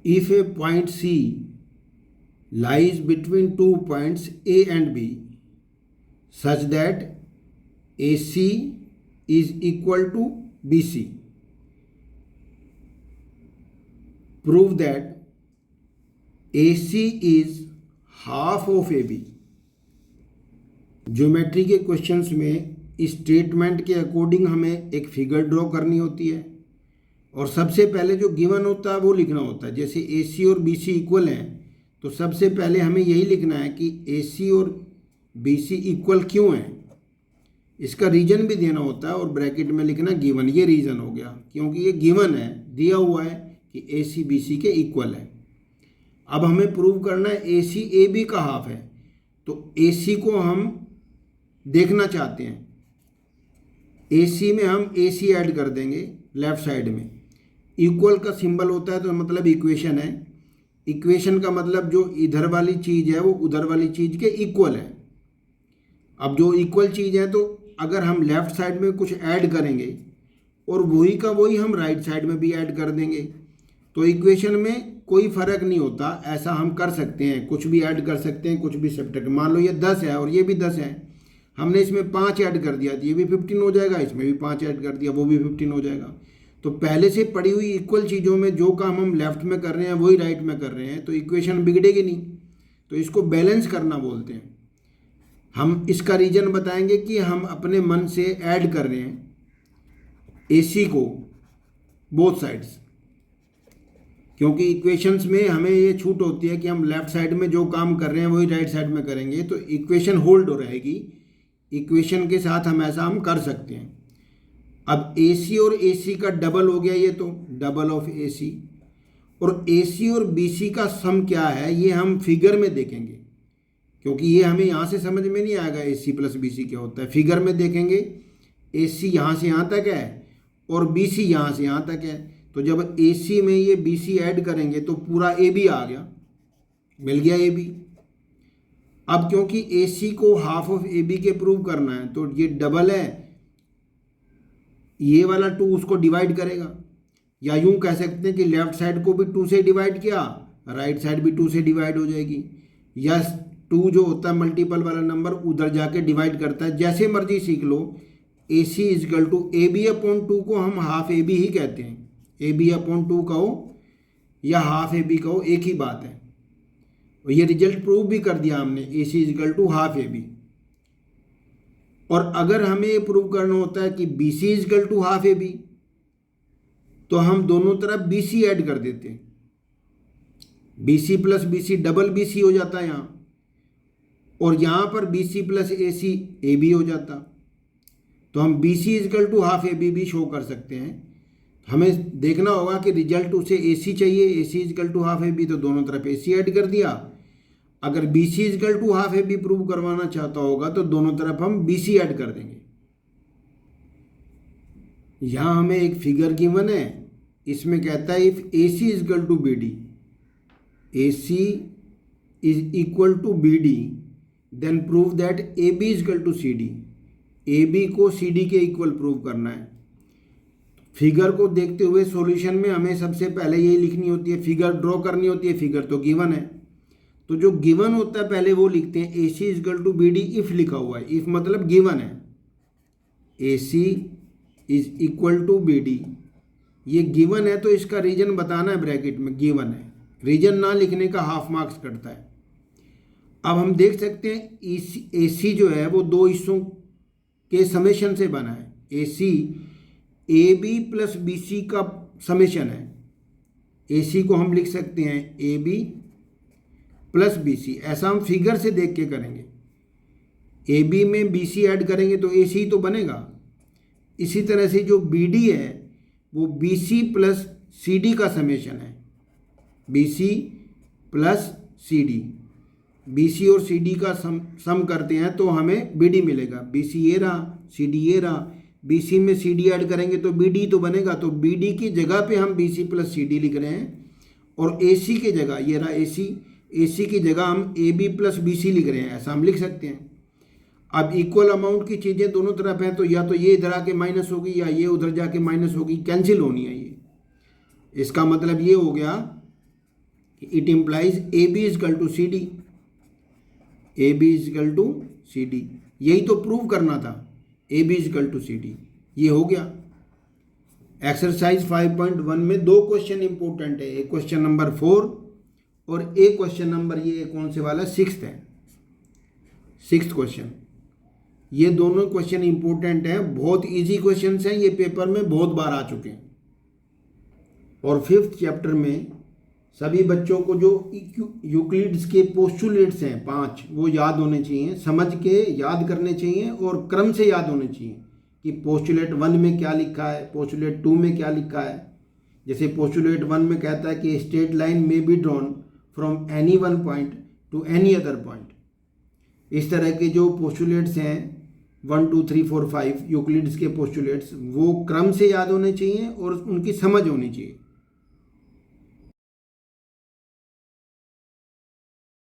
if a point C lies between 2 points A and B such that AC is equal to BC, prove that AC is half of AB। Geometry के questions में इस statement के according हमें एक figure draw करनी होती है और सबसे पहले जो गिवन होता है वो लिखना होता है। जैसे AC और BC इक्वल हैं तो सबसे पहले हमें यही लिखना है कि AC और BC इक्वल क्यों है, इसका रीजन भी देना होता है और ब्रैकेट में लिखना गिवन। ये रीजन हो गया क्योंकि ये गिवन है, दिया हुआ है कि AC BC के इक्वल है। अब हमें प्रूव करना है AC AB का हाफ है, तो AC को हम देखना चाहते हैं। AC में हम AC ऐड कर देंगे लेफ्ट साइड में। इक्वल का सिंबल होता है तो मतलब इक्वेशन है। इक्वेशन का मतलब जो इधर वाली चीज़ है वो उधर वाली चीज़ के इक्वल है। अब जो इक्वल चीज़ है तो अगर हम लेफ्ट साइड में कुछ ऐड करेंगे और वही का वही हम राइट साइड में भी ऐड कर देंगे तो इक्वेशन में कोई फ़र्क नहीं होता। ऐसा हम कर सकते हैं, कुछ भी ऐड कर सकते हैं, कुछ भी सब्ट्रैक्ट। मान लो ये 10 है और ये भी 10 है, हमने इसमें 5 ऐड कर दिया तो ये भी 15 हो जाएगा, इसमें भी 5 ऐड कर दिया वो भी 15 हो जाएगा। तो पहले से पड़ी हुई इक्वल चीज़ों में जो काम हम लेफ्ट में कर रहे हैं वही राइट में कर रहे हैं तो इक्वेशन बिगड़ेगी नहीं। तो इसको बैलेंस करना बोलते हैं। हम इसका रीजन बताएंगे कि हम अपने मन से ऐड कर रहे हैं AC को बोथ साइड्स, क्योंकि इक्वेशंस में हमें ये छूट होती है कि हम लेफ्ट साइड में जो काम कर रहे हैं वही राइट साइड में करेंगे तो इक्वेशन होल्ड हो रहेगी। इक्वेशन के साथ हम ऐसा कर सकते हैं। अब AC और AC का डबल हो गया, ये तो डबल ऑफ AC, और AC और BC का सम क्या है ये हम फिगर में देखेंगे, क्योंकि ये हमें यहाँ से समझ में नहीं आएगा AC प्लस BC क्या होता है। फिगर में देखेंगे AC यहाँ से यहाँ तक है और BC यहाँ से यहाँ तक है, तो जब AC में ये BC ऐड करेंगे तो पूरा AB आ गया, मिल गया AB। अब क्योंकि AC को हाफ ऑफ AB के प्रूव करना है तो ये डबल है, ये वाला 2 उसको डिवाइड करेगा, या यूं कह सकते हैं कि लेफ्ट साइड को भी 2 से डिवाइड किया, राइट साइड भी 2 से डिवाइड हो जाएगी। या 2 जो होता है मल्टीपल वाला नंबर उधर जाके डिवाइड करता है, जैसे मर्जी सीख लो। AC is equal to AB upon 2 को हम हाफ AB ही कहते हैं। AB अपॉन 2 कहो या हाफ AB कहो एक ही बात है। और ये रिजल्ट प्रूव भी कर दिया हमने, AC is equal to half AB। और अगर हमें ये प्रूव करना होता है कि BC is equal to half AB तो हम दोनों तरफ BC ऐड कर देते हैं। BC plus BC double BC हो जाता है यहाँ, और यहाँ पर BC प्लस AC AB हो जाता। तो हम BC is equal to half AB भी शो कर सकते हैं। हमें देखना होगा कि रिजल्ट उसे AC चाहिए, AC is equal to half AB, तो दोनों तरफ AC ऐड कर दिया। अगर BC is equal to half AB prove करवाना चाहता होगा तो दोनों तरफ हम BC ऐड कर देंगे। यहाँ हमें एक फिगर गिवन है, इसमें कहता है if AC is equal to BD, AC is equal to BD, then prove that AB is equal to CD। AB को CD के इक्वल प्रूव करना है। फिगर को देखते हुए सॉल्यूशन में हमें सबसे पहले यही लिखनी होती है, फिगर ड्रॉ करनी होती है। फिगर तो गिवन है, तो जो गिवन होता है पहले वो लिखते हैं। AC is equal to BD if लिखा हुआ है, इफ मतलब गिवन है। AC is equal to BD, ये गिवन है तो इसका रीजन बताना है, ब्रैकेट में गिवन है। रीजन ना लिखने का हाफ मार्क्स कटता है। अब हम देख सकते हैं AC जो है वो 2 हिस्सों के समेशन से बना है। AC AB प्लस BC का समेशन है। AC को हम लिख सकते हैं AB प्लस BC, ऐसा हम फिगर से देख के करेंगे। AB में BC ऐड करेंगे तो AC तो बनेगा। इसी तरह से जो BD है वो BC प्लस CD का समेशन है। BC प्लस CD, BC और CD का सम करते हैं तो हमें BD मिलेगा। BC ये रहा, CD ये रहा, BC में CD ऐड करेंगे तो BD तो बनेगा। तो BD की जगह पे हम BC प्लस CD लिख रहे हैं, और AC की जगह ये रहा AC की जगह हम AB प्लस BC लिख रहे हैं, ऐसा हम लिख सकते हैं। अब इक्वल अमाउंट की चीज़ें दोनों तरफ हैं तो या तो ये इधर आके माइनस होगी या ये उधर जाके माइनस होगी, कैंसिल होनी है ये। इसका मतलब ये हो गया it implies A B is equal to C D, A B is equal to C D, यही तो प्रूव करना था, A B is equal to C D, ये हो गया। एक्सरसाइज 5.1 में दो क्वेश्चन इंपॉर्टेंट है, एक क्वेश्चन नंबर 4 और एक क्वेश्चन नंबर ये कौन से वाला 6th है, 6th क्वेश्चन। ये दोनों क्वेश्चन इंपॉर्टेंट हैं, बहुत इजी क्वेश्चंस हैं, ये पेपर में बहुत बार आ चुके हैं। और 5th चैप्टर में सभी बच्चों को जो यूक्लिड्स के पोस्टुलेट्स हैं 5, वो याद होने चाहिए, समझ के याद करने चाहिए और क्रम से याद होने चाहिए कि पोस्टुलेट 1 में क्या लिखा है, पोस्टुलेट 2 में क्या लिखा है। जैसे पोस्टुलेट 1 में कहता है कि स्ट्रेट लाइन में be drawn from any one point two any other point. इस तरह के जो पोस्टुलेट्स हैं 1 2 3 4 5 यूक्लिड्स के पोस्टुलेट्स, वो क्रम से याद होने चाहिए और उनकी समझ होनी चाहिए।